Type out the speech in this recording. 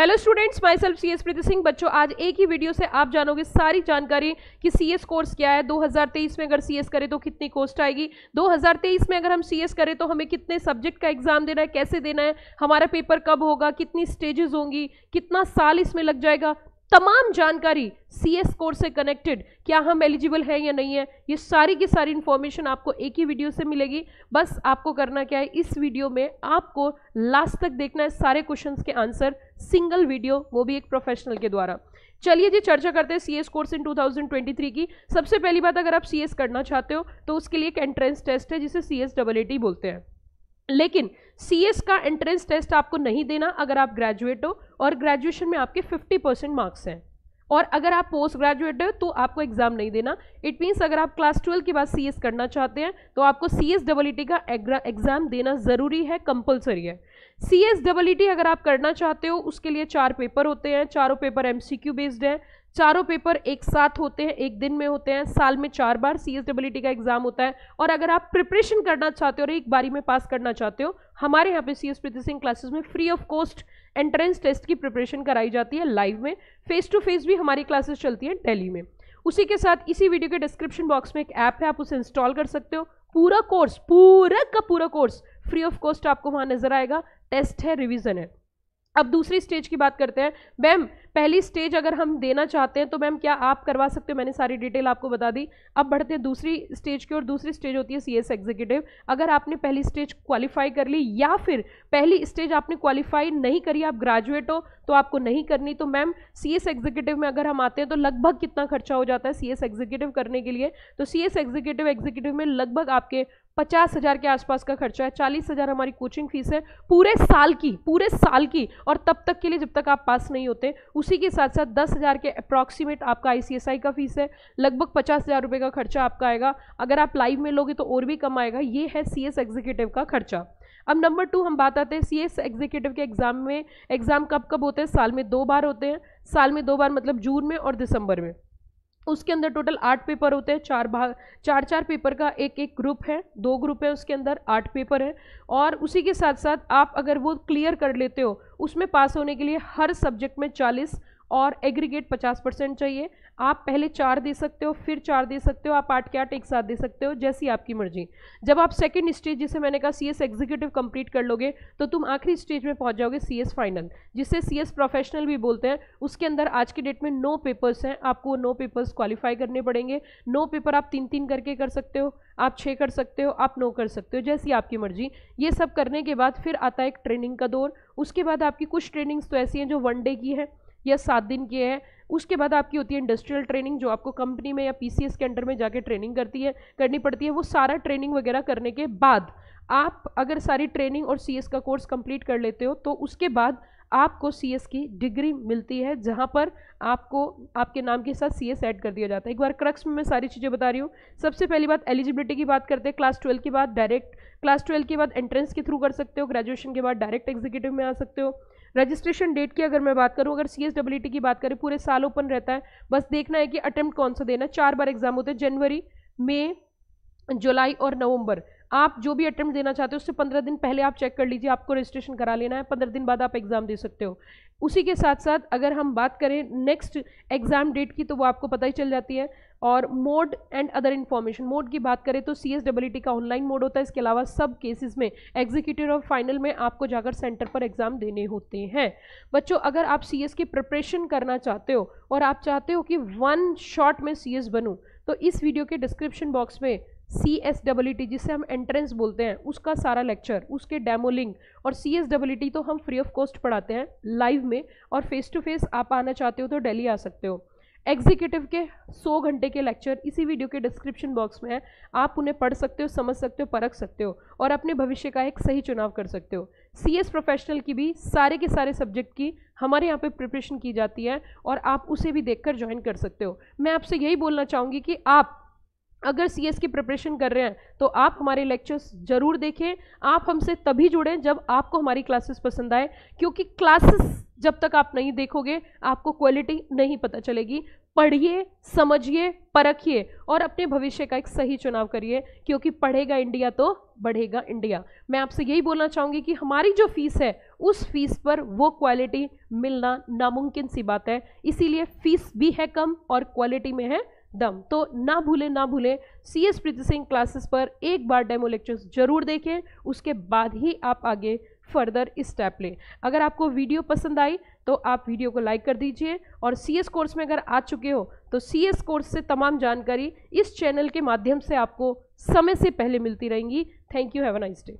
Hello students, myself CS Preeti Singh. बच्चों, आज एक ही वीडियो से आप जानोगे सारी जानकारी कि सीएस कोर्स क्या है। 2023 में अगर सीएस करें तो कितनी कॉस्ट आएगी, 2023 में अगर हम सीएस करें तो हमें कितने सब्जेक्ट का एग्जाम देना है, कैसे देना है, हमारा पेपर कब होगा, कितनी स्टेजेस होंगी, कितना साल इसमें लग जाएगा, तमाम जानकारी सीएस कोर्स से कनेक्टेड, क्या हम एलिजिबल हैं या नहीं है, ये सारी की सारी इंफॉर्मेशन आपको एक ही वीडियो से मिलेगी। बस आपको करना क्या है, इस वीडियो में आपको लास्ट तक देखना है, सारे क्वेश्चंस के आंसर, सिंगल वीडियो, वो भी एक प्रोफेशनल के द्वारा। चलिए जी, चर्चा करते हैं सीएस कोर्स इन 2023 की। सबसे पहली बात, अगर आप सीएस करना चाहते हो तो उसके लिए एक एंट्रेंस टेस्ट है जिसे CSAAT बोलते हैं। लेकिन सीएस का एंट्रेंस टेस्ट आपको नहीं देना अगर आप ग्रेजुएट हो और ग्रेजुएशन में आपके 50% मार्क्स हैं, और अगर आप पोस्ट ग्रेजुएट हो तो आपको एग्जाम नहीं देना। इट मीन्स अगर आप क्लास 12 के बाद सीएस करना चाहते हैं तो आपको CSAAT का एग्जाम देना जरूरी है, कंपलसरी है। CSAAT अगर आप करना चाहते हो उसके लिए 4 पेपर होते हैं, चारों पेपर MCQ बेस्ड हैं, चारों पेपर एक साथ होते हैं, एक दिन में होते हैं, साल में 4 बार CSAAT का एग्जाम होता है। और अगर आप प्रिपरेशन करना चाहते हो और एक बारी में पास करना चाहते हो, हमारे यहाँ पे CS प्रीति सिंह क्लासेस में free of cost entrance test की प्रिपरेशन कराई जाती है लाइव में। फेस टू फेस भी हमारी क्लासेस चलती हैं दिल्ली में। उसी के साथ इसी वीडियो के डिस्क्रिप्शन बॉक्स में एक ऐप है, आप उसे इंस्टॉल कर सकते हो। पूरा कोर्स, पूरा का पूरा कोर्स फ्री ऑफ कॉस्ट आपको वहां नजर आएगा। टेस्ट है, रिवीजन है। अब दूसरी स्टेज की बात करते हैं। मैम, पहली स्टेज अगर हम देना चाहते हैं तो मैम क्या आप करवा सकते हो? मैंने सारी डिटेल आपको बता दी। अब बढ़ते हैं दूसरी स्टेज की, और दूसरी स्टेज होती है CS एग्जीक्यूटिव। अगर आपने पहली स्टेज क्वालिफाई कर ली या फिर पहली स्टेज आपने क्वालिफाई नहीं करी, आप ग्रेजुएट हो तो आपको नहीं करनी, तो मैम CS एग्जीक्यूटिव में अगर हम आते हैं तो लगभग कितना खर्चा हो जाता है CS एग्जीक्यूटिव करने के लिए? तो CS एग्जीक्यूटिव में लगभग आपके 50,000 के आसपास का खर्चा है। 40,000 हमारी कोचिंग फीस है पूरे साल की, और तब तक के लिए जब तक आप पास नहीं होते। उसी के साथ साथ 10,000 के अप्रॉक्सीमेट आपका ICSI का फीस है, लगभग 50,000 रुपये का खर्चा आपका आएगा। अगर आप लाइव में लोगे तो और भी कम आएगा। ये है CS एग्जीक्यूटिव का खर्चा। अब नंबर 2 हम बात आते हैं CS एग्जीक्यूटिव के एग्जाम में। एग्जाम कब कब होते हैं? साल में 2 बार होते हैं। साल में 2 बार मतलब जून में और दिसंबर में। उसके अंदर टोटल 8 पेपर होते हैं, 4 पेपर का एक ग्रुप है, 2 ग्रुप है, उसके अंदर 8 पेपर है। और उसी के साथ साथ आप अगर वो क्लियर कर लेते हो, उसमें पास होने के लिए हर सब्जेक्ट में 40 और एग्रीगेट 50% चाहिए। आप पहले 4 दे सकते हो, फिर 4 दे सकते हो, आप 8 के 8 एक साथ दे सकते हो, जैसी आपकी मर्जी। जब आप सेकंड स्टेज, जिसे मैंने कहा CS एग्जीक्यूटिव कंप्लीट कर लोगे तो तुम आखिरी स्टेज में पहुंच जाओगे, CS फाइनल, जिसे CS प्रोफेशनल भी बोलते हैं। उसके अंदर आज की डेट में 9 पेपर्स हैं, आपको 9 पेपर्स क्वालिफाई करने पड़ेंगे। 9 पेपर आप 3-3 करके कर सकते हो, आप 6 कर सकते हो, आप 9 कर सकते हो, जैसी आपकी मर्जी। ये सब करने के बाद फिर आता है एक ट्रेनिंग का दौर। उसके बाद आपकी कुछ ट्रेनिंग्स तो ऐसी हैं जो 1 डे की है या 7 दिन की है। उसके बाद आपकी होती है इंडस्ट्रियल ट्रेनिंग, जो आपको कंपनी में या PCS के अंडर में जाके ट्रेनिंग करनी पड़ती है। वो सारा ट्रेनिंग वगैरह करने के बाद आप अगर सारी ट्रेनिंग और CS का कोर्स कंप्लीट कर लेते हो तो उसके बाद आपको CS की डिग्री मिलती है, जहां पर आपको आपके नाम के साथ CS ऐड कर दिया जाता है। एक बार क्रक्स में मैं सारी चीज़ें बता रही हूँ। सबसे पहली बात, एलिजिबिलिटी की बात करते हैं। क्लास 12 के बाद डायरेक्ट, क्लास 12 के बाद एंट्रेंस के थ्रू कर सकते हो, ग्रेजुएशन के बाद डायरेक्ट एग्जीक्यूटिव में आ सकते हो। रजिस्ट्रेशन डेट की अगर मैं बात करूं, अगर CSAAT की बात करें, पूरे साल ओपन रहता है। बस देखना है कि अटेम्प्ट कौन सा देना है। 4 बार एग्जाम होते हैं, जनवरी, मई, जुलाई और नवंबर। आप जो भी अटेम्प्ट देना चाहते हो उससे 15 दिन पहले आप चेक कर लीजिए, आपको रजिस्ट्रेशन करा लेना है। 15 दिन बाद आप एग्जाम दे सकते हो। उसी के साथ साथ अगर हम बात करें नेक्स्ट एग्जाम डेट की, तो वो आपको पता ही चल जाती है। और mode and other information, mode की बात करें तो CSAAT का ऑनलाइन मोड होता है। इसके अलावा सब केसेस में एग्जीक्यूटिव और फाइनल में आपको जाकर सेंटर पर एग्जाम देने होते हैं। बच्चों, अगर आप CS की प्रिपरेशन करना चाहते हो और आप चाहते हो कि 1 शॉट में CS बनूं, तो इस वीडियो के डिस्क्रिप्शन बॉक्स में CSAAT, जिसे हम एंट्रेंस बोलते हैं, उसका सारा लेक्चर, उसके डेमो लिंक, और CSAAT तो हम फ्री ऑफ कॉस्ट पढ़ाते हैं लाइव में, और फेस टू फेस आप आना चाहते हो तो दिल्ली आ सकते हो। एग्जीक्यूटिव के 100 घंटे के लेक्चर इसी वीडियो के डिस्क्रिप्शन बॉक्स में है, आप उन्हें पढ़ सकते हो, समझ सकते हो, परख सकते हो और अपने भविष्य का एक सही चुनाव कर सकते हो। CS प्रोफेशनल की भी सारे के सारे सब्जेक्ट की हमारे यहाँ पे प्रिपरेशन की जाती है, और आप उसे भी देखकर ज्वाइन कर सकते हो। मैं आपसे यही बोलना चाहूँगी कि आप अगर CS की प्रिपरेशन कर रहे हैं तो आप हमारे लेक्चर्स जरूर देखें। आप हमसे तभी जुड़ें जब आपको हमारी क्लासेस पसंद आए, क्योंकि क्लासेस जब तक आप नहीं देखोगे आपको क्वालिटी नहीं पता चलेगी। पढ़िए, समझिए, परखिए और अपने भविष्य का एक सही चुनाव करिए, क्योंकि पढ़ेगा इंडिया तो बढ़ेगा इंडिया। मैं आपसे यही बोलना चाहूँगी कि हमारी जो फीस है उस फीस पर वो क्वालिटी मिलना नामुमकिन सी बात है। इसीलिए फीस भी है कम और क्वालिटी में है दम। तो ना भूलें CS प्रीति सिंह क्लासेस पर एक बार डेमो लेक्चर्स जरूर देखें, उसके बाद ही आप आगे फर्दर स्टेप लें। अगर आपको वीडियो पसंद आई तो आप वीडियो को लाइक कर दीजिए, और CS कोर्स में अगर आ चुके हो तो CS कोर्स से तमाम जानकारी इस चैनल के माध्यम से आपको समय से पहले मिलती रहेंगी। Thank you, have a nice day.